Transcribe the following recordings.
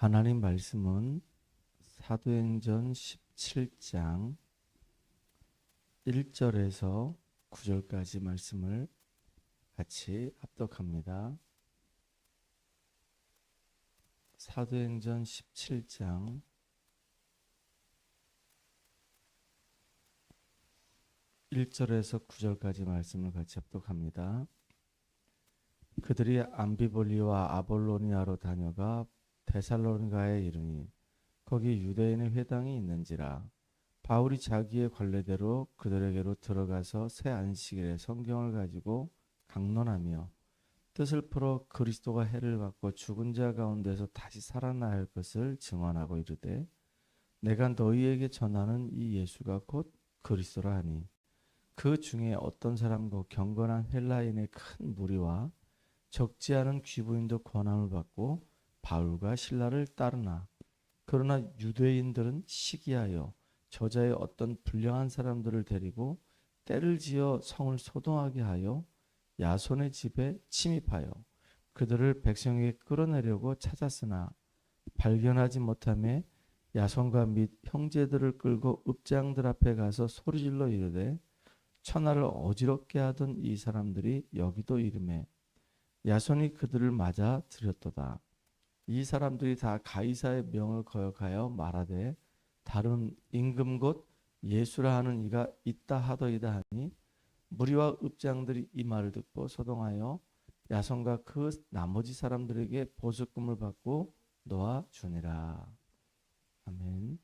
하나님 말씀은 사도행전 17장 1절에서 9절까지 말씀을 같이 합독합니다. 사도행전 17장 1절에서 9절까지 말씀을 같이 합독합니다. 그들이 암비볼리와 아볼로니아로 다녀가 데살로니가에 이르니 거기 유대인의 회당이 있는지라. 바울이 자기의 관례대로 그들에게로 들어가서 새 안식일에 성경을 가지고 강론하며 뜻을 풀어 그리스도가 해를 받고 죽은 자 가운데서 다시 살아나야 할 것을 증언하고 이르되, 내가 너희에게 전하는 이 예수가 곧 그리스도라 하니 그 중에 어떤 사람과 경건한 헬라인의 큰 무리와 적지 않은 귀부인도 권함을 받고 바울과 실라를 따르나, 그러나 유대인들은 시기하여 저자의 어떤 불량한 사람들을 데리고 때를 지어 성을 소동하게 하여 야손의 집에 침입하여 그들을 백성에게 끌어내려고 찾았으나 발견하지 못하며 야손과 및 형제들을 끌고 읍장들 앞에 가서 소리질러 이르되, 천하를 어지럽게 하던 이 사람들이 여기도 이르매 야손이 그들을 맞아 들였도다. 이 사람들이 다 가이사의 명을 거역하여 말하되, 다른 임금 곧 예수라 하는 이가 있다 하더이다 하니, 무리와 읍장들이 이 말을 듣고 소동하여 야손과 그 나머지 사람들에게 보석금을 받고 놓아 주니라. 아멘.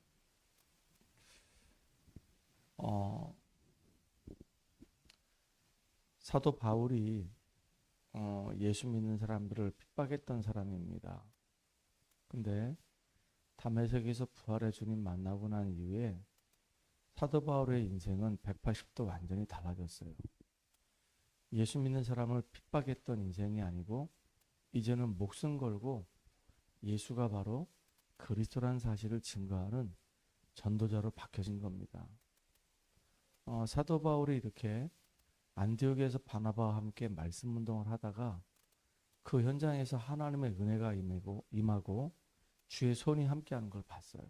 사도 바울이 예수 믿는 사람들을 핍박했던 사람입니다. 근데 다메섹에서 부활의 주님 만나고 난 이후에 사도 바울의 인생은 180도 완전히 달라졌어요. 예수 믿는 사람을 핍박했던 인생이 아니고 이제는 목숨 걸고 예수가 바로 그리스도라는 사실을 증거하는 전도자로 바뀌어진 겁니다. 사도 바울이 이렇게 안디옥에서 바나바와 함께 말씀 운동을 하다가 그 현장에서 하나님의 은혜가 임하고 주의 손이 함께하는 걸 봤어요.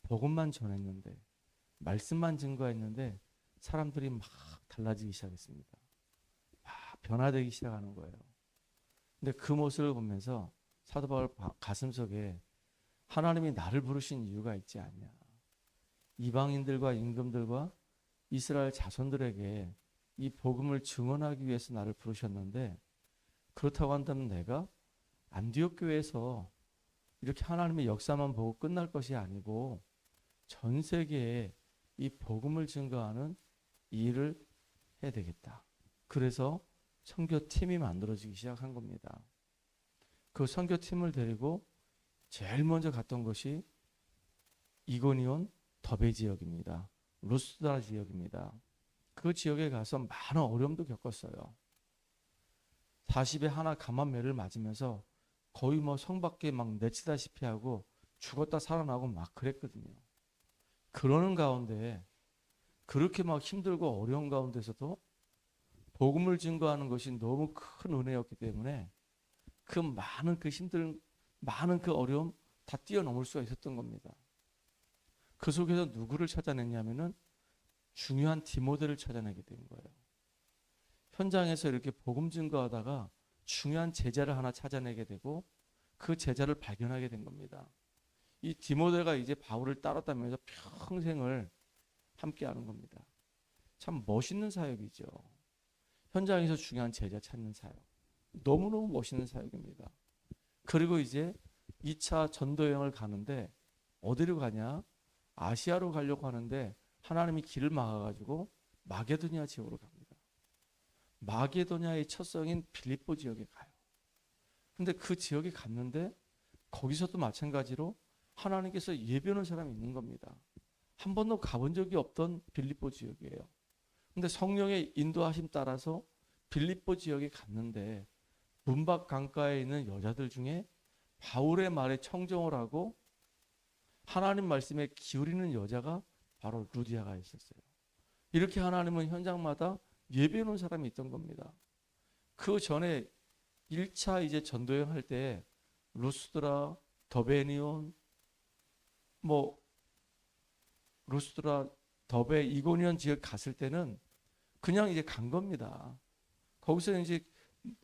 복음만 전했는데, 말씀만 증거했는데 사람들이 막 달라지기 시작했습니다. 막 변화되기 시작하는 거예요. 근데 그 모습을 보면서 사도 바울 가슴속에 하나님이 나를 부르신 이유가 있지 않냐. 이방인들과 임금들과 이스라엘 자손들에게 이 복음을 증언하기 위해서 나를 부르셨는데, 그렇다고 한다면 내가 안디옥 교회에서 이렇게 하나님의 역사만 보고 끝날 것이 아니고 전 세계에 이 복음을 증거하는 일을 해야 되겠다. 그래서 선교팀이 만들어지기 시작한 겁니다. 그 선교팀을 데리고 제일 먼저 갔던 것이 이고니온 더베 지역입니다. 루스드라 지역입니다. 그 지역에 가서 많은 어려움도 겪었어요. 40에 하나 감한매를 맞으면서 거의 성 밖에 막 내치다시피 하고 죽었다 살아나고 막 그랬거든요. 그러는 가운데 그렇게 막 힘들고 어려운 가운데서도 복음을 증거하는 것이 너무 큰 은혜였기 때문에 그 많은 그 힘든 많은 그 어려움 다 뛰어넘을 수가 있었던 겁니다. 그 속에서 누구를 찾아냈냐면은 중요한 디모데를 찾아내게 된 거예요. 현장에서 이렇게 복음 증거하다가 중요한 제자를 하나 찾아내게 되고 그 제자를 발견하게 된 겁니다. 이 디모데가 이제 바울을 따랐다면서 평생을 함께하는 겁니다. 참 멋있는 사역이죠. 현장에서 중요한 제자 찾는 사역. 너무너무 멋있는 사역입니다. 그리고 이제 2차 전도 여행을 가는데 어디로 가냐? 아시아로 가려고 하는데 하나님이 길을 막아가지고 마게도니아 지역으로 갑니다. 마게도니아의 첫 성인 빌립보 지역에 가요. 근데 그 지역에 갔는데 거기서도 마찬가지로 하나님께서 예비하는 사람이 있는 겁니다. 한 번도 가본 적이 없던 빌립보 지역이에요. 근데 성령의 인도하심 따라서 빌립보 지역에 갔는데 문밖 강가에 있는 여자들 중에 바울의 말에 청정을 하고 하나님 말씀에 기울이는 여자가 바로 루디아가 있었어요. 이렇게 하나님은 현장마다 예배해 놓은 사람이 있던 겁니다. 그 전에 1차 이제 전도여행 할 때 루스드라, 더베니온, 뭐 루스드라, 더베, 이고니온 지역 갔을 때는 그냥 이제 간 겁니다. 거기서 이제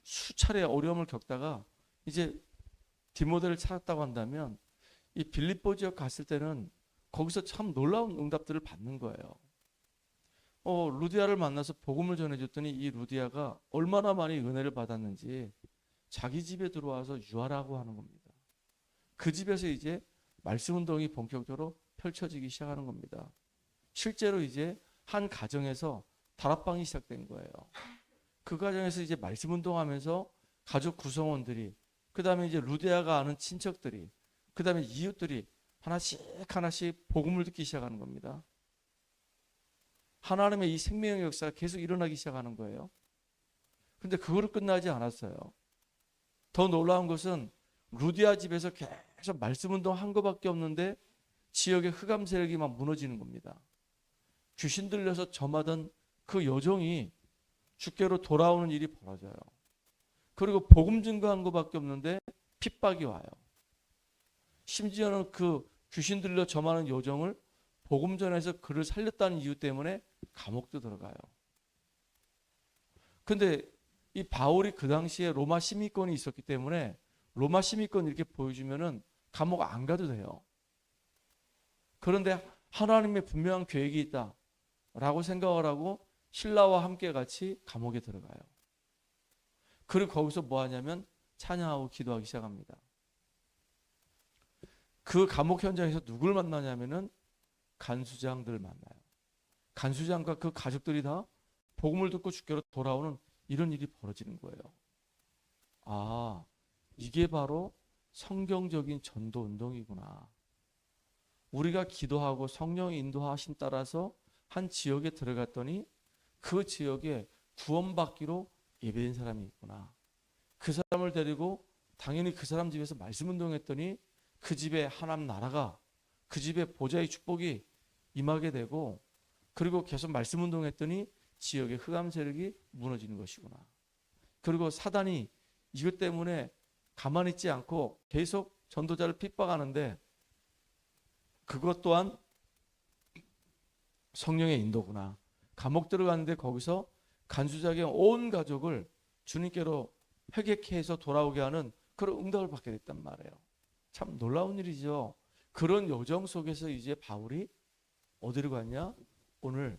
수차례 어려움을 겪다가 이제 디모데를 찾았다고 한다면 이 빌립보 지역 갔을 때는 거기서 참 놀라운 응답들을 받는 거예요. 루디아를 만나서 복음을 전해줬더니 이 루디아가 얼마나 많이 은혜를 받았는지 자기 집에 들어와서 유하라고 하는 겁니다. 그 집에서 이제 말씀 운동이 본격적으로 펼쳐지기 시작하는 겁니다. 실제로 이제 한 가정에서 다락방이 시작된 거예요. 그 가정에서 이제 말씀 운동하면서 가족 구성원들이, 그 다음에 이제 루디아가 아는 친척들이, 그 다음에 이웃들이 하나씩 하나씩 복음을 듣기 시작하는 겁니다. 하나님의 이 생명의 역사가 계속 일어나기 시작하는 거예요. 그런데 그거로 끝나지 않았어요. 더 놀라운 것은 루디아 집에서 계속 말씀 운동한 것밖에 없는데 지역의 흑암 세력이 막 무너지는 겁니다. 귀신 들려서 점하던 그 여종이 주께로 돌아오는 일이 벌어져요. 그리고 복음 증거한 것밖에 없는데 핍박이 와요. 심지어는 그 귀신 들려 점하는 여종을 복음 전에서 그를 살렸다는 이유 때문에 감옥도 들어가요. 근데 이 바울이 그 당시에 로마 시민권이 있었기 때문에 로마 시민권 이렇게 보여주면은 감옥 안 가도 돼요. 그런데 하나님의 분명한 계획이 있다라고 생각을 하고 신라와 함께 같이 감옥에 들어가요. 그리고 거기서 뭐 하냐면 찬양하고 기도하기 시작합니다. 그 감옥 현장에서 누굴 만나냐면은 간수장들 만나요. 간수장과 그 가족들이 다 복음을 듣고 주께로 돌아오는 이런 일이 벌어지는 거예요. 아, 이게 바로 성경적인 전도 운동이구나. 우리가 기도하고 성령의 인도하심 따라서 한 지역에 들어갔더니 그 지역에 구원받기로 예배된 사람이 있구나. 그 사람을 데리고 당연히 그 사람 집에서 말씀 운동했더니 그 집에 하나님 나라가, 그 집에 보좌의 축복이 임하게 되고, 그리고 계속 말씀 운동했더니 지역의 흑암 세력이 무너지는 것이구나. 그리고 사단이 이것 때문에 가만히 있지 않고 계속 전도자를 핍박하는데 그것 또한 성령의 인도구나. 감옥 들어갔는데 거기서 간수장의 온 가족을 주님께로 회개케 해서 돌아오게 하는 그런 응답을 받게 됐단 말이에요. 참 놀라운 일이죠. 그런 여정 속에서 이제 바울이 어디로 갔냐? 오늘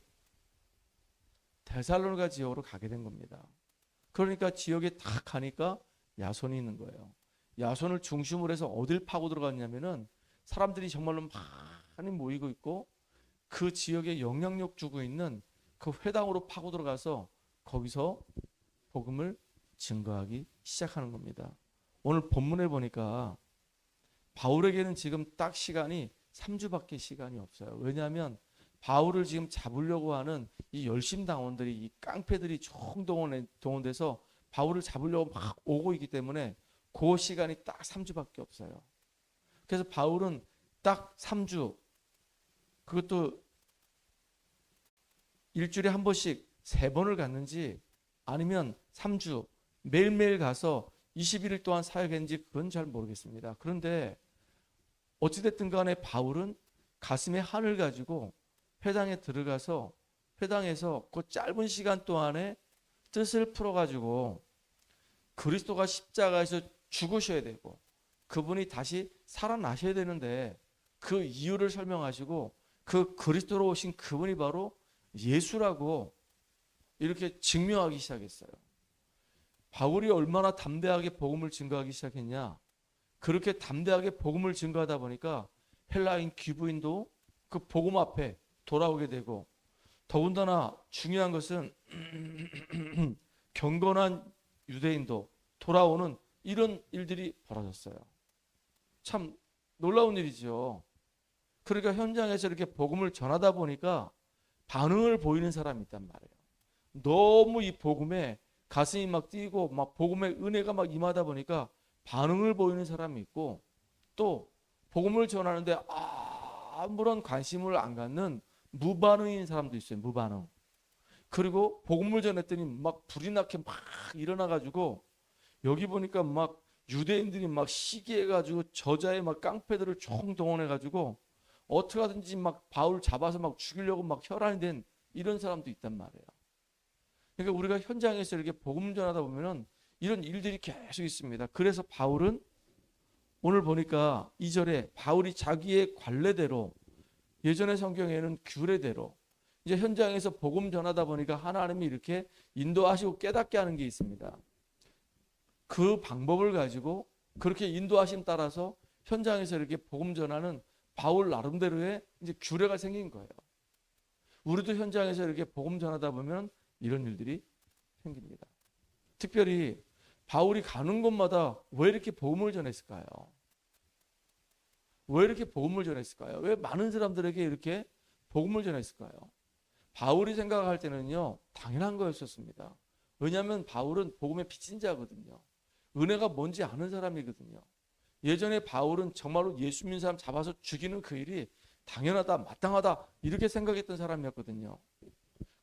데살로니가 지역으로 가게 된 겁니다. 그러니까 지역에 딱 가니까 야손이 있는 거예요. 야손을 중심으로 해서 어딜 파고 들어갔냐면은 사람들이 정말로 많이 모이고 있고 그 지역에 영향력 주고 있는 그 회당으로 파고 들어가서 거기서 복음을 증거하기 시작하는 겁니다. 오늘 본문에 보니까 바울에게는 지금 딱 시간이 3주밖에 시간이 없어요. 왜냐하면 바울을 지금 잡으려고 하는 이 열심당원들이, 이 깡패들이 동원돼서 바울을 잡으려고 막 오고 있기 때문에 그 시간이 딱 3주밖에 없어요. 그래서 바울은 딱 3주, 그것도 일주일에 한 번씩 3번을 갔는지 아니면 3주 매일매일 가서 21일 동안 사역했는지 그건 잘 모르겠습니다. 그런데 어찌됐든 간에 바울은 가슴에 한을 가지고 회당에 들어가서 회당에서 그 짧은 시간 동안에 뜻을 풀어가지고 그리스도가 십자가에서 죽으셔야 되고 그분이 다시 살아나셔야 되는데 그 이유를 설명하시고 그 그리스도로 오신 그분이 바로 예수라고 이렇게 증명하기 시작했어요. 바울이 얼마나 담대하게 복음을 증거하기 시작했냐. 그렇게 담대하게 복음을 증거하다 보니까 헬라인 귀부인도 그 복음 앞에 돌아오게 되고, 더군다나 중요한 것은 경건한 유대인도 돌아오는 이런 일들이 벌어졌어요. 참 놀라운 일이죠. 그러니까 현장에서 이렇게 복음을 전하다 보니까 반응을 보이는 사람이 있단 말이에요. 너무 이 복음에 가슴이 막 뛰고 막 복음의 은혜가 막 임하다 보니까 반응을 보이는 사람이 있고, 또 복음을 전하는데 아무런 관심을 안 갖는 무반응인 사람도 있어요. 무반응. 그리고 복음을 전했더니 막 불이 나게 막 일어나가지고 여기 보니까 막 유대인들이 막 시기해가지고 저자의 막 깡패들을 총동원해가지고 어떻게 하든지 막 바울 잡아서 막 죽이려고 막 혈안이 된 이런 사람도 있단 말이에요. 그러니까 우리가 현장에서 이렇게 복음 전하다 보면은 이런 일들이 계속 있습니다. 그래서 바울은 오늘 보니까 2절에 바울이 자기의 관례대로, 예전의 성경에는 규례대로 이제 현장에서 복음 전하다 보니까 하나님이 이렇게 인도하시고 깨닫게 하는 게 있습니다. 그 방법을 가지고 그렇게 인도하심 따라서 현장에서 이렇게 복음 전하는 바울 나름대로의 이제 규례가 생긴 거예요. 우리도 현장에서 이렇게 복음 전하다 보면 이런 일들이 생깁니다. 특별히 바울이 가는 곳마다 왜 이렇게 복음을 전했을까요? 왜 이렇게 복음을 전했을까요? 왜 많은 사람들에게 이렇게 복음을 전했을까요? 바울이 생각할 때는요, 당연한 거였었습니다. 왜냐하면 바울은 복음의 빚진 자거든요. 은혜가 뭔지 아는 사람이거든요. 예전에 바울은 정말로 예수 믿는 사람 잡아서 죽이는 그 일이 당연하다, 마땅하다 이렇게 생각했던 사람이었거든요.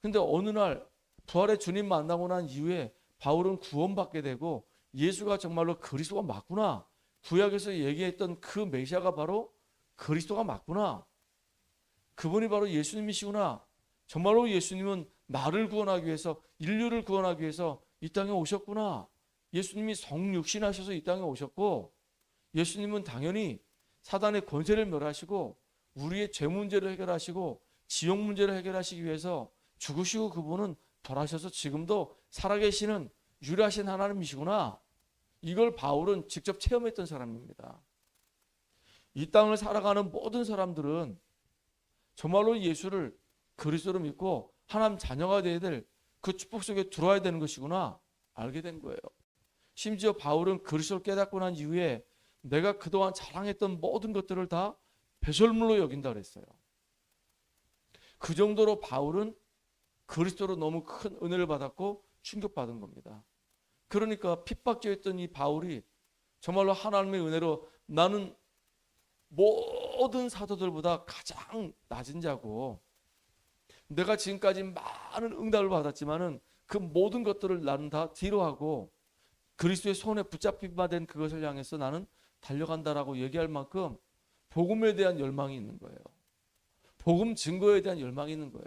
근데 어느 날 부활의 주님 만나고 난 이후에 바울은 구원받게 되고 예수가 정말로 그리스도가 맞구나. 구약에서 얘기했던 그 메시아가 바로 그리스도가 맞구나. 그분이 바로 예수님이시구나. 정말로 예수님은 나를 구원하기 위해서, 인류를 구원하기 위해서 이 땅에 오셨구나. 예수님이 성육신하셔서 이 땅에 오셨고, 예수님은 당연히 사단의 권세를 멸하시고 우리의 죄 문제를 해결하시고 지옥 문제를 해결하시기 위해서 죽으시고 그분은 벌하셔서 지금도 살아계시는 유일하신 하나님이시구나. 이걸 바울은 직접 체험했던 사람입니다. 이 땅을 살아가는 모든 사람들은 정말로 예수를 그리스도로 믿고 하나님 자녀가 되어야 될 그 축복 속에 들어와야 되는 것이구나 알게 된 거예요. 심지어 바울은 그리스도를 깨닫고 난 이후에 내가 그동안 자랑했던 모든 것들을 다 배설물로 여긴다 그랬어요. 그 정도로 바울은 그리스도로 너무 큰 은혜를 받았고 충격받은 겁니다. 그러니까 핍박죄였던 이 바울이 정말로 하나님의 은혜로 나는 모든 사도들보다 가장 낮은 자고 내가 지금까지 많은 응답을 받았지만은 그 모든 것들을 나는 다 뒤로 하고 그리스도의 손에 붙잡힌 바 된 그것을 향해서 나는 달려간다라고 얘기할 만큼 복음에 대한 열망이 있는 거예요. 복음 증거에 대한 열망이 있는 거예요.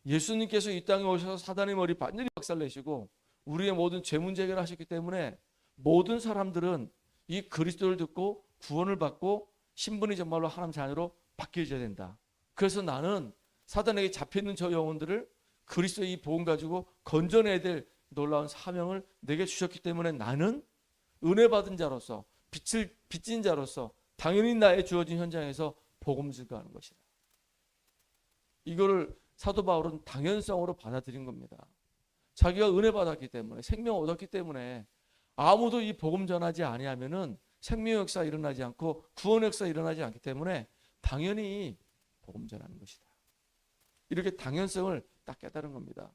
예수님께서 이 땅에 오셔서 사단의 머리 완전히 박살내시고 우리의 모든 죄 문제 해결하셨기 때문에 모든 사람들은 이 그리스도를 듣고 구원을 받고 신분이 정말로 하나님 자녀로 바뀌어져야 된다. 그래서 나는 사단에게 잡혀있는 저 영혼들을 그리스도의 이 복음 가지고 건져내야 될 놀라운 사명을 내게 주셨기 때문에 나는 은혜 받은 자로서 빛을 빚진 자로서 당연히 나의 주어진 현장에서 복음 증거하는 것이다. 이거를 사도 바울은 당연성으로 받아들인 겁니다. 자기가 은혜 받았기 때문에 생명 얻었기 때문에 아무도 이 복음 전하지 아니하면은 생명 역사 일어나지 않고 구원 역사 일어나지 않기 때문에 당연히 복음 전하는 것이다. 이렇게 당연성을 딱 깨달은 겁니다.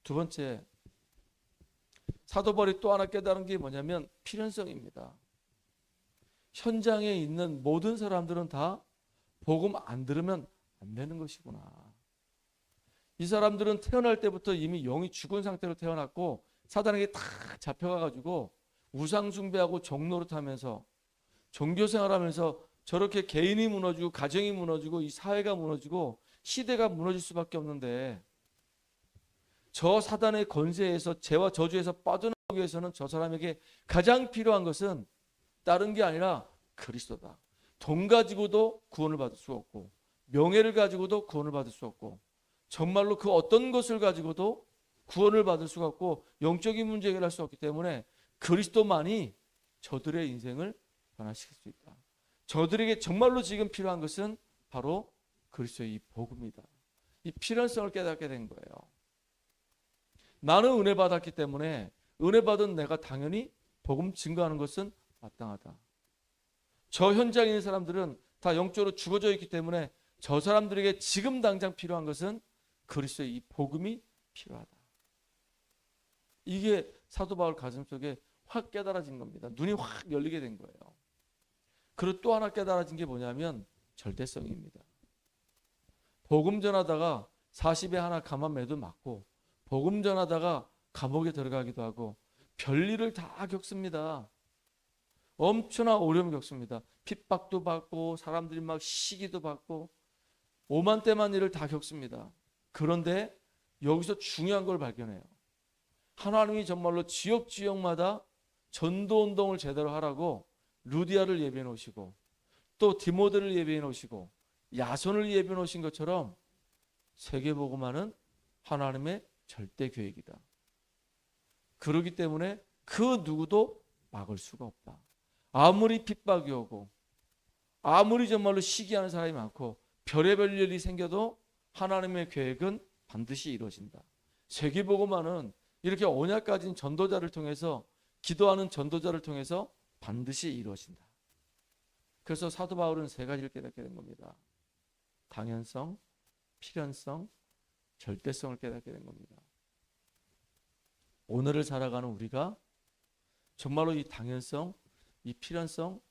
두 번째, 사도 바울이 또 하나 깨달은 게 뭐냐면 필연성입니다. 현장에 있는 모든 사람들은 다 복음 안 들으면 안 되는 것이구나. 이 사람들은 태어날 때부터 이미 영이 죽은 상태로 태어났고 사단에게 다 잡혀가가지고 우상 숭배하고 종노릇하면서 종교생활하면서 저렇게 개인이 무너지고 가정이 무너지고 이 사회가 무너지고 시대가 무너질 수밖에 없는데 저 사단의 권세에서 죄와 저주에서 빠져나오기 위해서는 저 사람에게 가장 필요한 것은 다른 게 아니라 그리스도다. 돈 가지고도 구원을 받을 수 없고 명예를 가지고도 구원을 받을 수 없고 정말로 그 어떤 것을 가지고도 구원을 받을 수가 없고 영적인 문제 해결할 수 없기 때문에 그리스도만이 저들의 인생을 변화시킬 수 있다. 저들에게 정말로 지금 필요한 것은 바로 그리스도의 이 복음이다. 이 필연성을 깨닫게 된 거예요. 나는 은혜 받았기 때문에 은혜 받은 내가 당연히 복음 증거하는 것은 마땅하다. 저 현장에 있는 사람들은 다 영적으로 죽어져 있기 때문에 저 사람들에게 지금 당장 필요한 것은 그리스도의 이 복음이 필요하다. 이게 사도 바울 가슴속에 확 깨달아진 겁니다. 눈이 확 열리게 된 거예요. 그리고 또 하나 깨달아진 게 뭐냐면 절대성입니다. 복음 전하다가 40에 하나 감한 매도 맞고 복음 전하다가 감옥에 들어가기도 하고 별일을 다 겪습니다. 엄청난 어려움을 겪습니다. 핍박도 받고 사람들이 막 시기도 받고 오만때만 일을 다 겪습니다. 그런데 여기서 중요한 걸 발견해요. 하나님이 정말로 지역마다 전도운동을 제대로 하라고 루디아를 예비해 놓으시고 또 디모데를 예비해 놓으시고 야손을 예비해 놓으신 것처럼 세계복음화는 하나님의 절대 계획이다. 그렇기 때문에 그 누구도 막을 수가 없다. 아무리 핍박이 오고 아무리 정말로 시기하는 사람이 많고 별의별 일이 생겨도 하나님의 계획은 반드시 이루어진다. 세계복음화는 이렇게 언약 가진 전도자를 통해서 기도하는 전도자를 통해서 반드시 이루어진다. 그래서 사도 바울은 세 가지를 깨닫게 된 겁니다. 당연성, 필연성, 절대성을 깨닫게 된 겁니다. 오늘을 살아가는 우리가 정말로 이 당연성, 이 필연성,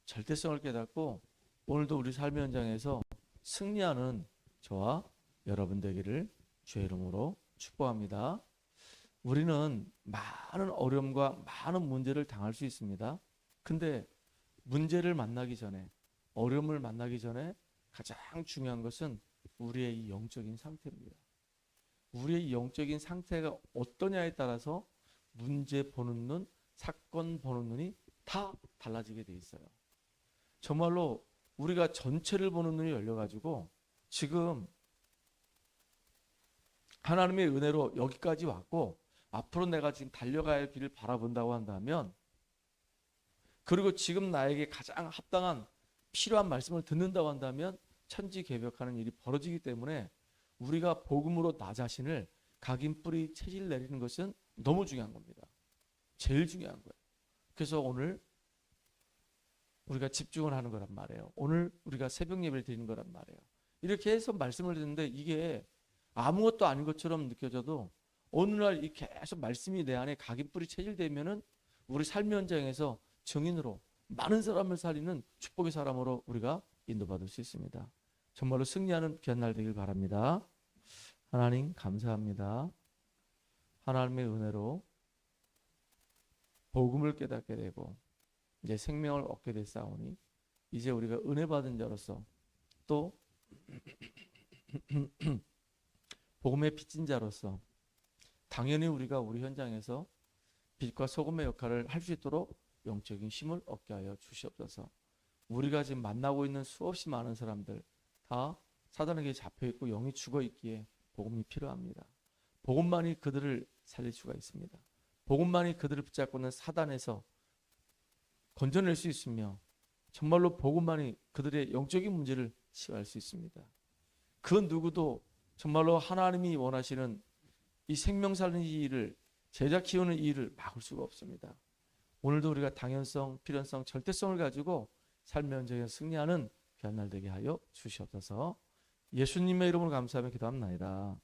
절대성을 깨닫고 오늘도 우리 삶의 현장에서 승리하는 저와 여러분 되기를 주의 이름으로 축복합니다. 우리는 많은 어려움과 많은 문제를 당할 수 있습니다. 근데 문제를 만나기 전에, 어려움을 만나기 전에 가장 중요한 것은 우리의 이 영적인 상태입니다. 우리의 영적인 상태가 어떠냐에 따라서 문제 보는 눈, 사건 보는 눈이 다 달라지게 돼 있어요. 정말로 우리가 전체를 보는 눈이 열려가지고 지금 하나님의 은혜로 여기까지 왔고 앞으로 내가 지금 달려가야 할 길을 바라본다고 한다면, 그리고 지금 나에게 가장 합당한 필요한 말씀을 듣는다고 한다면 천지개벽하는 일이 벌어지기 때문에 우리가 복음으로 나 자신을 각인 뿌리 체질 내리는 것은 너무 중요한 겁니다. 제일 중요한 거예요. 그래서 오늘 우리가 집중을 하는 거란 말이에요. 오늘 우리가 새벽 예배를 드리는 거란 말이에요. 이렇게 해서 말씀을 듣는데 이게 아무것도 아닌 것처럼 느껴져도 오늘날 이 계속 말씀이 내 안에 각인 뿌리 체질되면은 우리 삶의 현장에서 증인으로 많은 사람을 살리는 축복의 사람으로 우리가 인도받을 수 있습니다. 정말로 승리하는 귀한 날 되길 바랍니다. 하나님 감사합니다. 하나님의 은혜로 복음을 깨닫게 되고 이제 생명을 얻게 됐사오니 이제 우리가 은혜 받은 자로서 또 복음의 빚진 자로서 당연히 우리가 우리 현장에서 빛과 소금의 역할을 할 수 있도록 영적인 힘을 얻게 하여 주시옵소서. 우리가 지금 만나고 있는 수없이 많은 사람들 다 사단에게 잡혀있고 영이 죽어있기에 복음이 필요합니다. 복음만이 그들을 살릴 수가 있습니다. 복음만이 그들을 붙잡고 있는 사단에서 건져낼 수 있으며 정말로 복음만이 그들의 영적인 문제를 치유할 수 있습니다. 그 누구도 정말로 하나님이 원하시는 이 생명 살리는 이 일을, 제자 키우는 이 일을 막을 수가 없습니다. 오늘도 우리가 당연성, 필연성, 절대성을 가지고 삶의 현장에서 승리하는 귀한 날 되게 하여 주시옵소서. 예수님의 이름으로 감사하며 기도합나이다.